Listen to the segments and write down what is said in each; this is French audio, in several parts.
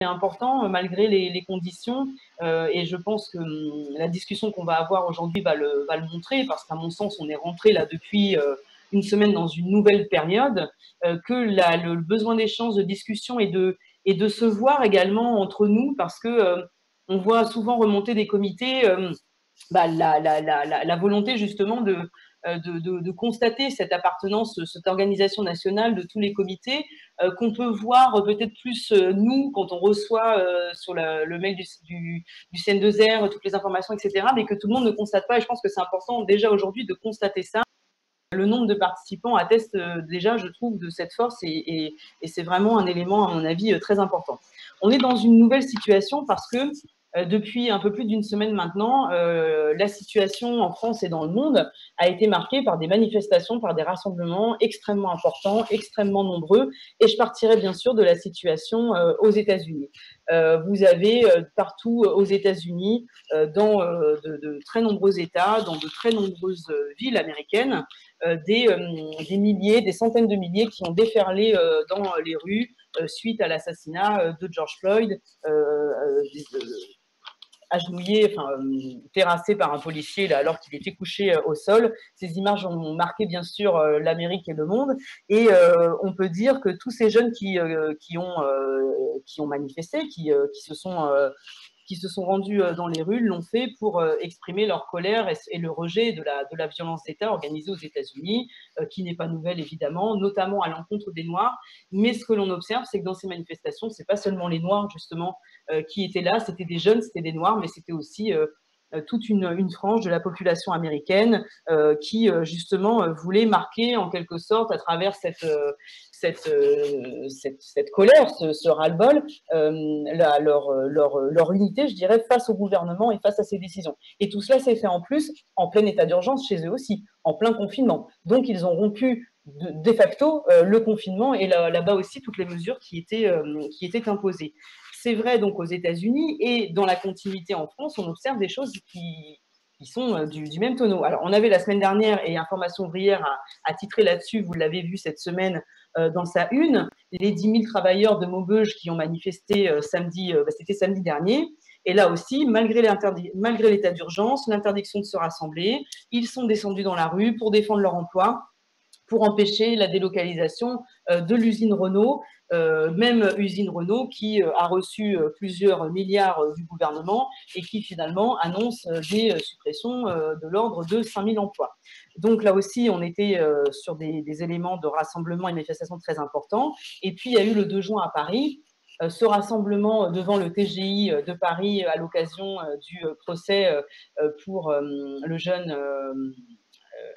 important malgré les conditions et je pense que la discussion qu'on va avoir aujourd'hui va le montrer parce qu'à mon sens, on est rentré là depuis une semaine dans une nouvelle période, que le besoin d'échange, de discussion et de se voir également entre nous parce que on voit souvent remonter des comités la volonté justement de constater cette appartenance, cette organisation nationale de tous les comités, qu'on peut voir peut-être plus nous quand on reçoit sur le mail du CN2R toutes les informations, etc., mais que tout le monde ne constate pas. Et je pense que c'est important déjà aujourd'hui de constater ça. Le nombre de participants atteste déjà, je trouve, de cette force et c'est vraiment un élément, à mon avis, très important. On est dans une nouvelle situation parce que depuis un peu plus d'une semaine maintenant, la situation en France et dans le monde a été marquée par des manifestations, par des rassemblements extrêmement importants, extrêmement nombreux. Et je partirai bien sûr de la situation aux États-Unis. Vous avez partout aux États-Unis, dans de très nombreux États, dans de très nombreuses villes américaines, des milliers, des centaines de milliers qui ont déferlé dans les rues suite à l'assassinat de George Floyd, agenouillé, terrassé par un policier là, alors qu'il était couché au sol. Ces images ont marqué bien sûr l'Amérique et le monde. Et on peut dire que tous ces jeunes qui ont manifesté, qui se sont rendus dans les rues, l'ont fait pour exprimer leur colère et le rejet de la violence d'État organisée aux États-Unis, qui n'est pas nouvelle évidemment, notamment à l'encontre des Noirs. Mais ce que l'on observe, c'est que dans ces manifestations, c'est pas seulement les Noirs justement qui étaient là, c'était des jeunes, c'était des Noirs, mais c'était aussi toute une frange de la population américaine qui justement voulait marquer en quelque sorte à travers cette colère, ce ras-le-bol, leur unité, je dirais, face au gouvernement et face à ses décisions. Et tout cela s'est fait en plus en plein état d'urgence chez eux aussi, en plein confinement. Donc ils ont rompu de facto le confinement et là-bas aussi toutes les mesures qui étaient imposées. C'est vrai donc aux États-Unis et dans la continuité en France, on observe des choses qui sont du même tonneau. Alors, on avait la semaine dernière, et Information Ouvrière a titré là-dessus, vous l'avez vu cette semaine dans sa une, les 10 000 travailleurs de Maubeuge qui ont manifesté c'était samedi dernier. Et là aussi, malgré l'état d'urgence, l'interdiction de se rassembler, ils sont descendus dans la rue pour défendre leur emploi, pour empêcher la délocalisation de l'usine Renault, même usine Renault qui a reçu plusieurs milliards du gouvernement et qui finalement annonce des suppressions de l'ordre de 5 000 emplois. Donc là aussi, on était sur des éléments de rassemblement et de manifestation très importants. Et puis, il y a eu le 2 juin à Paris, ce rassemblement devant le TGI de Paris à l'occasion du procès pour le jeune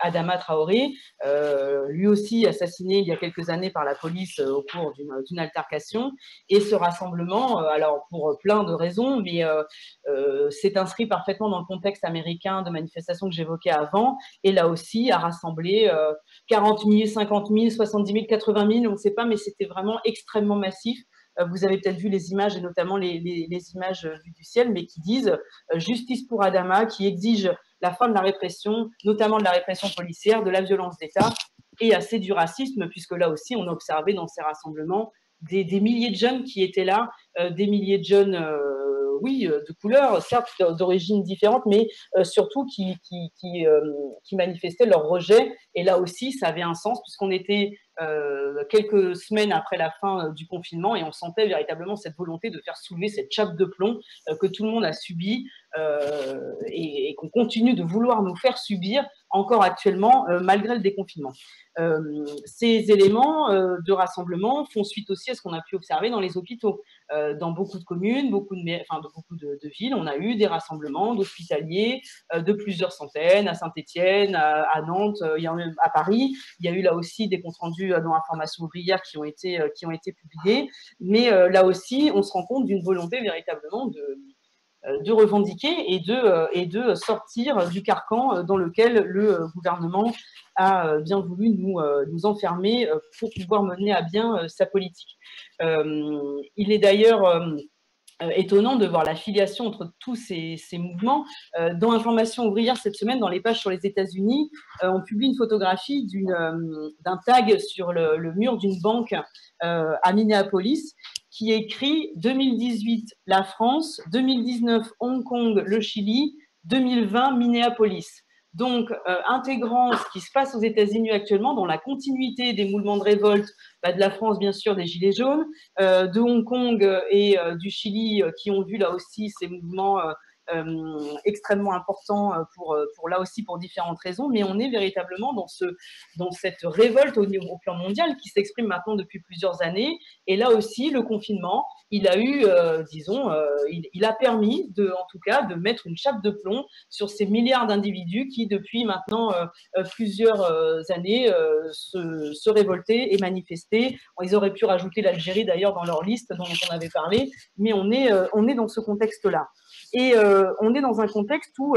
Adama Traoré, lui aussi assassiné il y a quelques années par la police au cours d'une altercation. Et ce rassemblement, alors pour plein de raisons, mais s'est inscrit parfaitement dans le contexte américain de manifestations que j'évoquais avant, et là aussi a rassemblé 40 000, 50 000, 70 000, 80 000, on ne sait pas, mais c'était vraiment extrêmement massif. Vous avez peut-être vu les images, et notamment les images vues du ciel, mais qui disent justice pour Adama, qui exige la fin de la répression, notamment de la répression policière, de la violence d'État et assez du racisme, puisque là aussi, on a observé dans ces rassemblements des milliers de jeunes qui étaient là, des milliers de jeunes, de couleurs, certes d'origines différentes, mais surtout qui manifestaient leur rejet. Et là aussi, ça avait un sens, puisqu'on était quelques semaines après la fin du confinement et on sentait véritablement cette volonté de faire soulever cette chape de plomb que tout le monde a subie et qu'on continue de vouloir nous faire subir encore actuellement malgré le déconfinement. Ces éléments de rassemblement font suite aussi à ce qu'on a pu observer dans les hôpitaux. Dans beaucoup de communes, beaucoup de villes, on a eu des rassemblements d'hospitaliers de plusieurs centaines, à Saint-Étienne, à Nantes, à Paris. Il y a eu là aussi des comptes rendus dans Information Ouvrière qui ont été publiés. Mais là aussi, on se rend compte d'une volonté véritablement de revendiquer et de sortir du carcan dans lequel le gouvernement a bien voulu nous enfermer pour pouvoir mener à bien sa politique. Il est d'ailleurs étonnant de voir la filiation entre tous ces mouvements. Dans Information Ouvrière cette semaine, dans les pages sur les États-Unis, on publie une photographie d'un tag sur le mur d'une banque à Minneapolis qui écrit 2018 la France, 2019 Hong Kong, le Chili, 2020 Minneapolis. Donc, intégrant ce qui se passe aux États-Unis actuellement, dans la continuité des mouvements de révolte de la France, bien sûr, des Gilets jaunes, de Hong Kong et du Chili, qui ont vu là aussi ces mouvements extrêmement importants pour là aussi pour différentes raisons, mais on est véritablement dans cette révolte au plan mondial qui s'exprime maintenant depuis plusieurs années. Et là aussi, le confinement, il a eu, disons, il a permis, en tout cas, de mettre une chape de plomb sur ces milliards d'individus qui, depuis maintenant plusieurs années, se révoltaient et manifestaient. Ils auraient pu rajouter l'Algérie, d'ailleurs, dans leur liste dont on avait parlé, mais on est dans ce contexte-là. Et on est dans un contexte où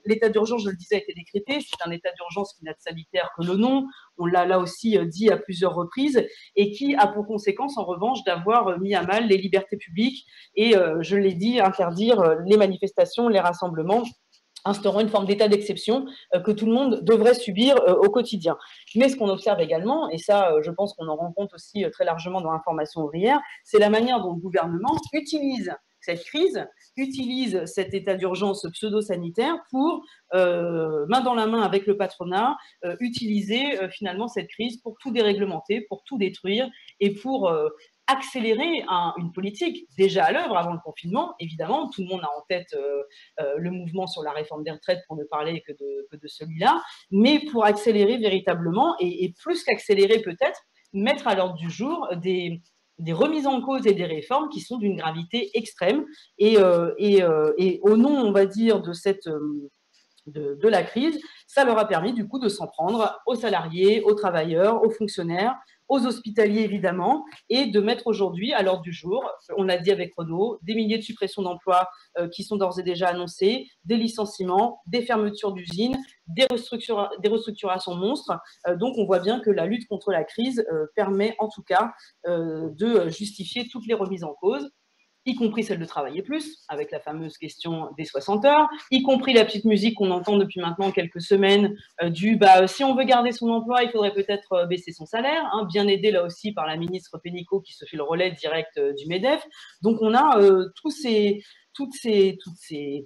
l'état d'urgence, je le disais, a été décrété. C'est un état d'urgence qui n'a de sanitaire que le nom. On l'a là aussi dit à plusieurs reprises et qui a pour conséquence, en revanche, d'avoir mis à mal les libertés publiques et, je l'ai dit, interdire les manifestations, les rassemblements, instaurant une forme d'état d'exception que tout le monde devrait subir au quotidien. Mais ce qu'on observe également, et ça, je pense qu'on en rend compte aussi très largement dans l'information ouvrière, c'est la manière dont le gouvernement utilise cette crise, utilise cet état d'urgence pseudo-sanitaire pour, main dans la main avec le patronat, utiliser finalement cette crise pour tout déréglementer, pour tout détruire et pour accélérer une politique déjà à l'œuvre avant le confinement. Évidemment, tout le monde a en tête le mouvement sur la réforme des retraites pour ne parler que de celui-là, mais pour accélérer véritablement, et plus qu'accélérer peut-être, mettre à l'ordre du jour des remises en cause et des réformes qui sont d'une gravité extrême. Et au nom, on va dire, de la crise, ça leur a permis du coup de s'en prendre aux salariés, aux travailleurs, aux fonctionnaires, aux hospitaliers évidemment, et de mettre aujourd'hui à l'ordre du jour, on l'a dit avec Renaud, des milliers de suppressions d'emplois qui sont d'ores et déjà annoncées, des licenciements, des fermetures d'usines, des restructurations monstres. Donc on voit bien que la lutte contre la crise permet en tout cas de justifier toutes les remises en cause, y compris celle de travailler plus, avec la fameuse question des 60 heures, y compris la petite musique qu'on entend depuis maintenant quelques semaines si on veut garder son emploi, il faudrait peut-être baisser son salaire, hein, bien aidé là aussi par la ministre Pénicaud qui se fait le relais direct du MEDEF. Donc on a toutes ces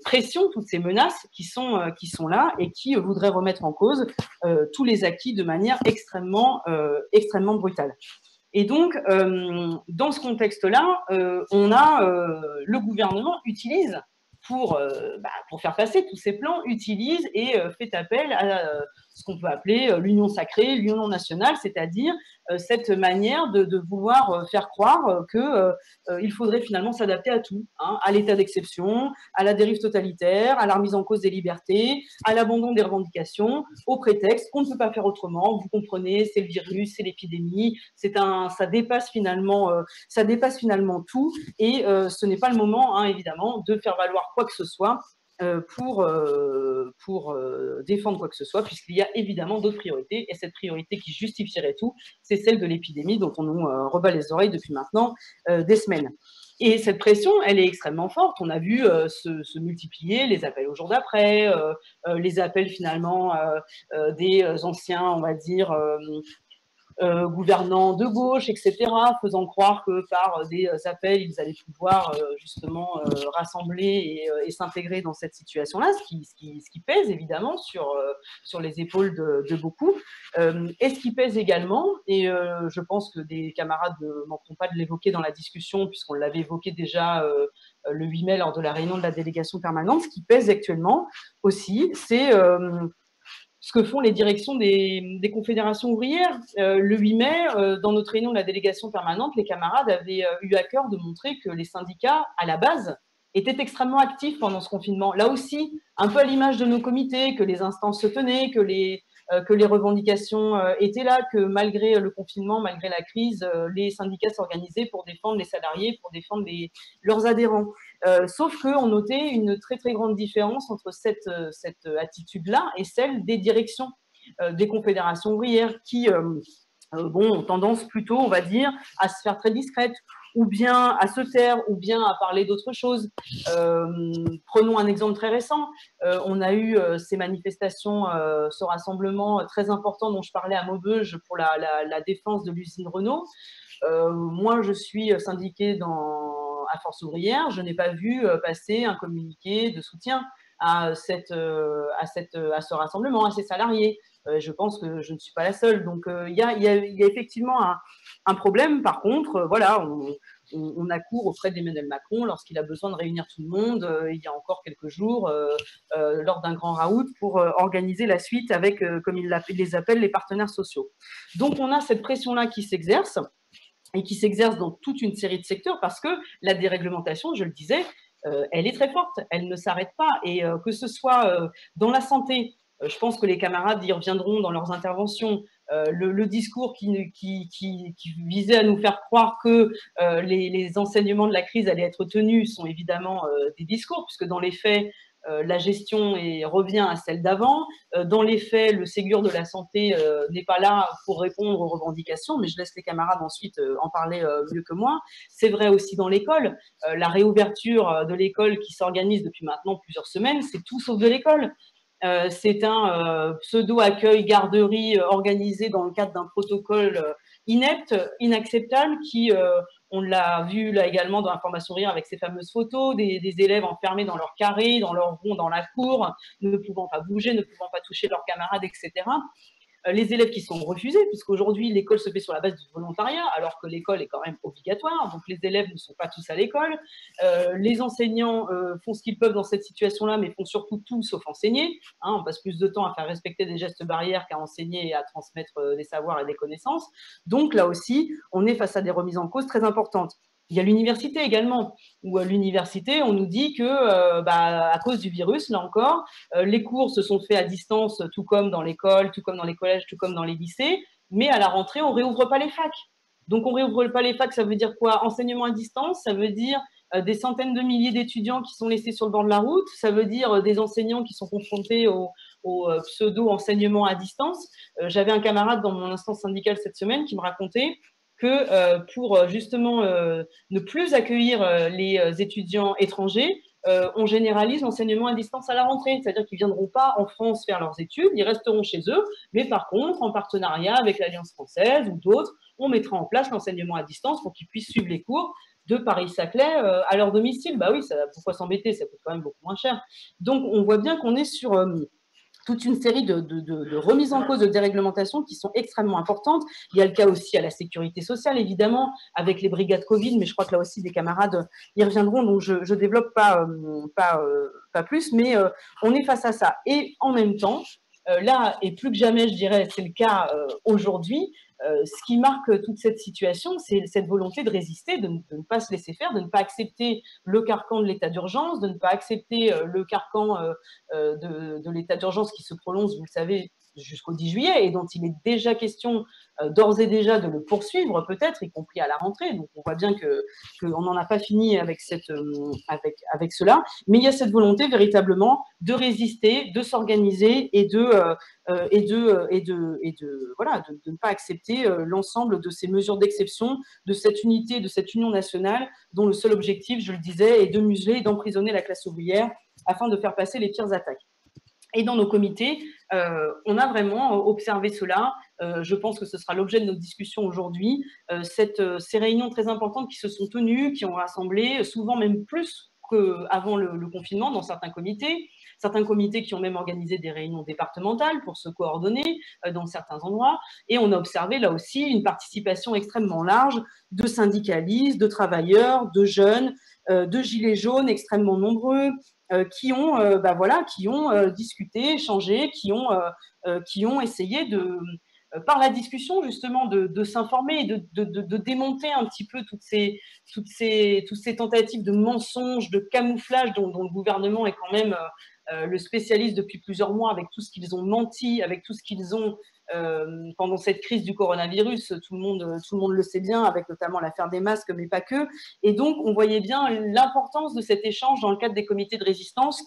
pressions, toutes ces menaces qui sont là et qui voudraient remettre en cause tous les acquis de manière extrêmement brutale. Et donc, dans ce contexte-là, le gouvernement utilise, pour faire passer tous ces plans, utilise et fait appel à ce qu'on peut appeler l'union sacrée, l'union nationale, c'est-à-dire cette manière de vouloir faire croire qu'il faudrait finalement s'adapter à tout, hein, à l'état d'exception, à la dérive totalitaire, à la remise en cause des libertés, à l'abandon des revendications, au prétexte qu'on ne peut pas faire autrement. Vous comprenez, c'est le virus, c'est l'épidémie, ça dépasse finalement tout, et ce n'est pas le moment, hein, évidemment, de faire valoir quoi que ce soit pour défendre quoi que ce soit, puisqu'il y a évidemment d'autres priorités, et cette priorité qui justifierait tout, c'est celle de l'épidémie dont on nous rebat les oreilles depuis maintenant des semaines. Et cette pression, elle est extrêmement forte. On a vu se multiplier les appels au jour d'après, les appels finalement des anciens, on va dire, gouvernants de gauche, etc., faisant croire que par des appels, ils allaient pouvoir justement rassembler et s'intégrer dans cette situation-là, ce qui pèse évidemment sur les épaules de beaucoup. Et ce qui pèse également, et je pense que des camarades ne manqueront pas de l'évoquer dans la discussion, puisqu'on l'avait évoqué déjà le 8 mai lors de la réunion de la délégation permanente, ce qui pèse actuellement aussi, c'est ce que font les directions des confédérations ouvrières. Le 8 mai, dans notre réunion de la délégation permanente, les camarades avaient eu à cœur de montrer que les syndicats, à la base, étaient extrêmement actifs pendant ce confinement. Là aussi, un peu à l'image de nos comités, que les instances se tenaient, que les revendications étaient là, que malgré le confinement, malgré la crise, les syndicats s'organisaient pour défendre les salariés, pour défendre leurs adhérents. Sauf qu'on notait une très très grande différence entre cette attitude-là et celle des directions des confédérations ouvrières qui ont tendance plutôt, on va dire, à se faire très discrètes, ou bien à se taire, ou bien à parler d'autre chose. Prenons un exemple très récent. On a eu ces manifestations, ce rassemblement très important dont je parlais à Maubeuge pour la défense de l'usine Renault. moi, je suis syndiquée à Force ouvrière, je n'ai pas vu passer un communiqué de soutien à ce rassemblement, à ces salariés. Je pense que je ne suis pas la seule. Donc, il y a effectivement un problème. Par contre, voilà, on accourt auprès d'Emmanuel Macron lorsqu'il a besoin de réunir tout le monde, il y a encore quelques jours, lors d'un grand raout, pour organiser la suite avec, comme il les appelle, les partenaires sociaux. Donc, on a cette pression-là qui s'exerce, et qui s'exerce dans toute une série de secteurs, parce que la déréglementation, je le disais, elle est très forte, elle ne s'arrête pas. Et que ce soit dans la santé, je pense que les camarades y reviendront dans leurs interventions, le discours qui visait à nous faire croire que les enseignements de la crise allaient être tenus sont évidemment des discours, puisque dans les faits, la gestion revient à celle d'avant. Dans les faits, le Ségur de la santé n'est pas là pour répondre aux revendications, mais je laisse les camarades ensuite en parler mieux que moi. C'est vrai aussi dans l'école. La réouverture de l'école qui s'organise depuis maintenant plusieurs semaines, c'est tout sauf de l'école. C'est un pseudo-accueil garderie organisé dans le cadre d'un protocole inepte, inacceptable, qui, on l'a vu là également dans l'information rire avec ces fameuses photos des élèves enfermés dans leur carré, dans leur rond, dans la cour, ne pouvant pas bouger, ne pouvant pas toucher leurs camarades, etc. Les élèves qui sont refusés, puisqu'aujourd'hui l'école se fait sur la base du volontariat, alors que l'école est quand même obligatoire, donc les élèves ne sont pas tous à l'école. Les enseignants font ce qu'ils peuvent dans cette situation-là, mais font surtout tout sauf enseigner. Hein, on passe plus de temps à faire respecter des gestes barrières qu'à enseigner et à transmettre des savoirs et des connaissances. Donc là aussi, on est face à des remises en cause très importantes. Il y a l'université également, où à l'université, on nous dit que, à cause du virus, là encore, les cours se sont faits à distance, tout comme dans l'école, tout comme dans les collèges, tout comme dans les lycées, mais à la rentrée, on ne réouvre pas les facs. Donc, on ne réouvre pas les facs, ça veut dire quoi? Enseignement à distance, ça veut dire des centaines de milliers d'étudiants qui sont laissés sur le bord de la route, ça veut dire des enseignants qui sont confrontés au pseudo-enseignement à distance. J'avais un camarade dans mon instance syndicale cette semaine qui me racontait que pour justement ne plus accueillir les étudiants étrangers, on généralise l'enseignement à distance à la rentrée, c'est-à-dire qu'ils ne viendront pas en France faire leurs études, ils resteront chez eux, mais par contre, en partenariat avec l'Alliance française ou d'autres, on mettra en place l'enseignement à distance pour qu'ils puissent suivre les cours de Paris-Saclay à leur domicile. Bah oui, pourquoi s'embêter, ça coûte quand même beaucoup moins cher. Donc, on voit bien qu'on est sur toute une série de remises en cause de déréglementation qui sont extrêmement importantes. Il y a le cas aussi à la sécurité sociale, évidemment, avec les brigades Covid, mais je crois que là aussi, des camarades y reviendront, donc je ne développe pas plus, mais on est face à ça. Et en même temps, là, et plus que jamais, je dirais, c'est le cas aujourd'hui, ce qui marque toute cette situation, c'est cette volonté de résister, de ne pas se laisser faire, de ne pas accepter le carcan de l'état d'urgence, de ne pas accepter le carcan de l'état d'urgence qui se prolonge, vous le savez, jusqu'au 10 juillet, et dont il est déjà question d'ores et déjà de le poursuivre, peut-être, y compris à la rentrée. Donc, on voit bien qu'on n'en a pas fini avec cela, mais il y a cette volonté véritablement de résister, de s'organiser et de ne pas accepter l'ensemble de ces mesures d'exception, de cette unité, de cette union nationale, dont le seul objectif, je le disais, est de museler et d'emprisonner la classe ouvrière afin de faire passer les pires attaques. Et dans nos comités, on a vraiment observé cela. Je pense que ce sera l'objet de notre discussion aujourd'hui. Ces réunions très importantes qui se sont tenues, qui ont rassemblé, souvent même plus qu'avant le confinement, dans certains comités qui ont même organisé des réunions départementales pour se coordonner dans certains endroits. Et on a observé là aussi une participation extrêmement large de syndicalistes, de travailleurs, de jeunes, de gilets jaunes extrêmement nombreux, qui ont discuté, échangé, qui ont essayé par la discussion justement de s'informer et de démonter un petit peu toutes ces tentatives de mensonges, de camouflage dont le gouvernement est quand même le spécialiste depuis plusieurs mois, avec tout ce qu'ils ont menti, avec tout ce qu'ils ont pendant cette crise du coronavirus, tout le monde le sait bien, avec notamment l'affaire des masques, mais pas que. Et donc, on voyait bien l'importance de cet échange dans le cadre des comités de résistance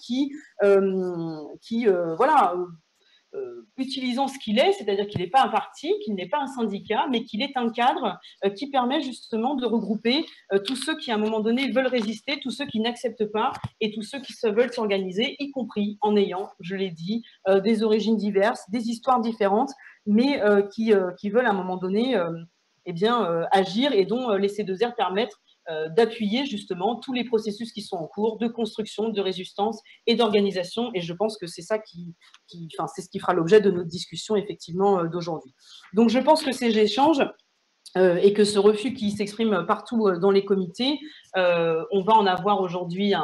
utilisant ce qu'il est, c'est-à-dire qu'il n'est pas un parti, qu'il n'est pas un syndicat, mais qu'il est un cadre qui permet justement de regrouper tous ceux qui, à un moment donné, veulent résister, tous ceux qui n'acceptent pas et tous ceux qui veulent s'organiser, y compris en ayant, je l'ai dit, des origines diverses, des histoires différentes, mais qui veulent à un moment donné agir et dont les C2R permettent d'appuyer justement tous les processus qui sont en cours de construction, de résistance et d'organisation. Et je pense que c'est ça c'est ce qui fera l'objet de notre discussion effectivement d'aujourd'hui. Donc je pense que ces échanges et que ce refus qui s'exprime partout dans les comités, on va en avoir aujourd'hui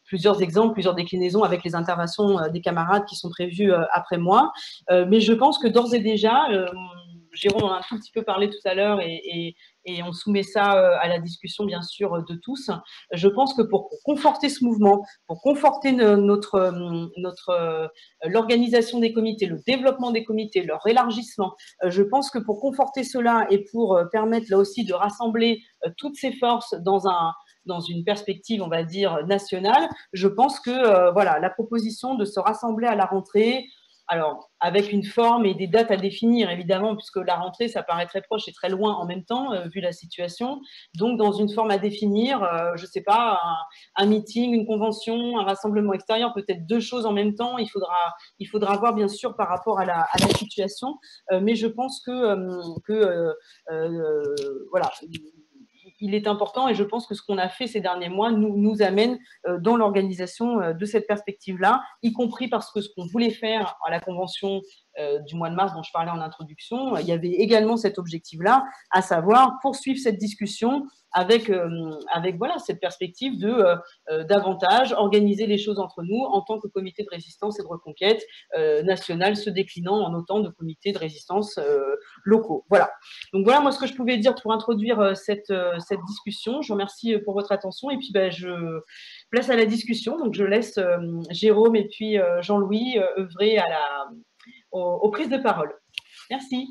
plusieurs exemples, plusieurs déclinaisons avec les interventions des camarades qui sont prévues après moi. Mais je pense que d'ores et déjà, Jérôme en a un tout petit peu parlé tout à l'heure et on soumet ça à la discussion, bien sûr, de tous. Je pense que pour conforter ce mouvement, pour conforter l'organisation des comités, le développement des comités, leur élargissement, je pense que pour conforter cela et pour permettre là aussi de rassembler toutes ces forces dans une perspective, on va dire, nationale, je pense que la proposition de se rassembler à la rentrée, alors avec une forme et des dates à définir, évidemment, puisque la rentrée, ça paraît très proche et très loin en même temps, vu la situation. Donc, dans une forme à définir, je ne sais pas, un meeting, une convention, un rassemblement extérieur, peut-être deux choses en même temps. Il faudra voir, bien sûr, par rapport à la situation. Mais je pense voilà, il est important et je pense que ce qu'on a fait ces derniers mois nous amène dans l'organisation de cette perspective-là, y compris parce que ce qu'on voulait faire à la convention du mois de mars dont je parlais en introduction, il y avait également cet objectif-là, à savoir poursuivre cette discussion avec cette perspective de davantage organiser les choses entre nous en tant que comité de résistance et de reconquête national se déclinant en autant de comités de résistance locaux. Voilà. Donc voilà moi ce que je pouvais dire pour introduire cette discussion. Je vous remercie pour votre attention et puis je place à la discussion. Donc je laisse Jérôme et puis Jean-Louis œuvrer aux prises de parole. Merci.